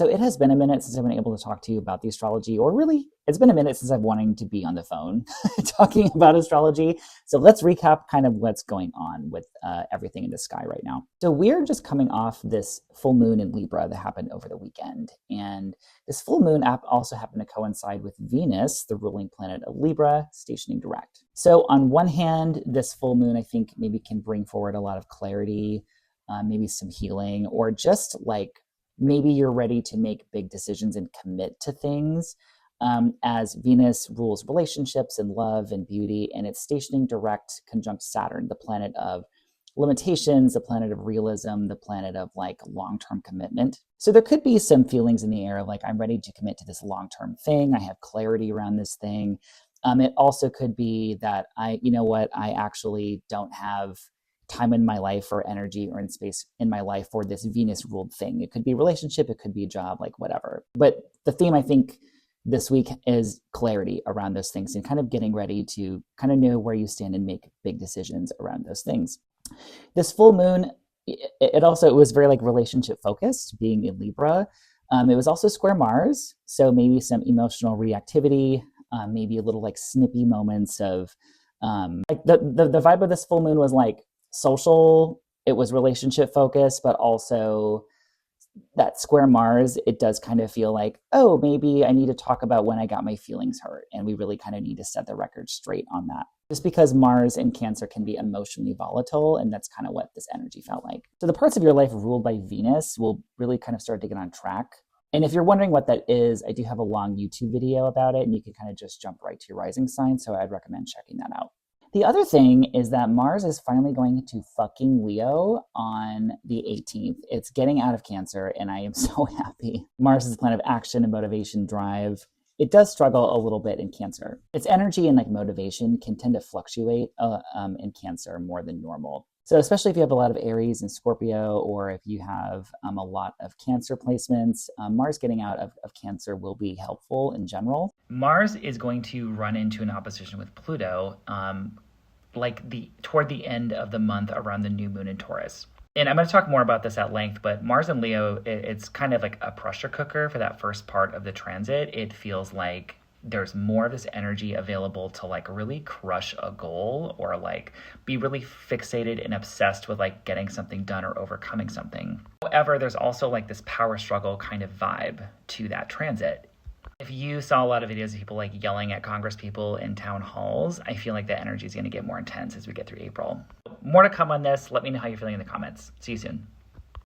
So it has been a minute since I've been able to talk to you about the astrology, or really, it's been a minute since I've wanting to be on the phone talking about astrology. So let's recap kind of what's going on with everything in the sky right now. So we're just coming off this full moon in Libra that happened over the weekend. And this full moon also happened to coincide with Venus, the ruling planet of Libra, stationing direct. So on one hand, this full moon, I think, maybe can bring forward a lot of clarity, maybe some healing, or just like maybe you're ready to make big decisions and commit to things, as Venus rules relationships and love and beauty, and it's stationing direct conjunct Saturn, the planet of limitations, the planet of realism, the planet of like long-term commitment. So there could be some feelings in the air like, I'm ready to commit to this long-term thing. I have clarity around this thing. It also could be that I actually don't have time in my life or energy or in space in my life for this Venus ruled thing. It could be a relationship, it could be a job, like whatever. But the theme, I think, this week is clarity around those things and kind of getting ready to kind of know where you stand and make big decisions around those things. This full moon, it was very like relationship focused, being in Libra. It was also square Mars, so maybe some emotional reactivity, maybe a little like snippy moments of like the vibe of this full moon was like social, it was relationship focused, but also that square Mars, it does kind of feel like, oh, maybe I need to talk about when I got my feelings hurt. And we really kind of need to set the record straight on that. Just because Mars in Cancer can be emotionally volatile, and that's kind of what this energy felt like. So the parts of your life ruled by Venus will really kind of start to get on track. And if you're wondering what that is, I do have a long YouTube video about it, and you can kind of just jump right to your rising sign. So I'd recommend checking that out. The other thing is that Mars is finally going into fucking Leo on the 18th. It's getting out of Cancer, and I am so happy. Mars is a planet of action and motivation, drive. It does struggle a little bit in Cancer. Its energy and like motivation can tend to fluctuate in Cancer more than normal. So especially if you have a lot of Aries and Scorpio, or if you have a lot of Cancer placements, Mars getting out of Cancer will be helpful in general. Mars is going to run into an opposition with Pluto toward the end of the month around the new moon in Taurus. And I'm going to talk more about this at length, but Mars and Leo, it's kind of like a pressure cooker for that first part of the transit. It feels like there's more of this energy available to like really crush a goal, or like be really fixated and obsessed with like getting something done or overcoming something. However, there's also like this power struggle kind of vibe to that transit. If you saw a lot of videos of people like yelling at Congress people in town halls, I feel like the energy is going to get more intense as we get through April. More to come on this. Let me know how you're feeling in the comments. See you soon.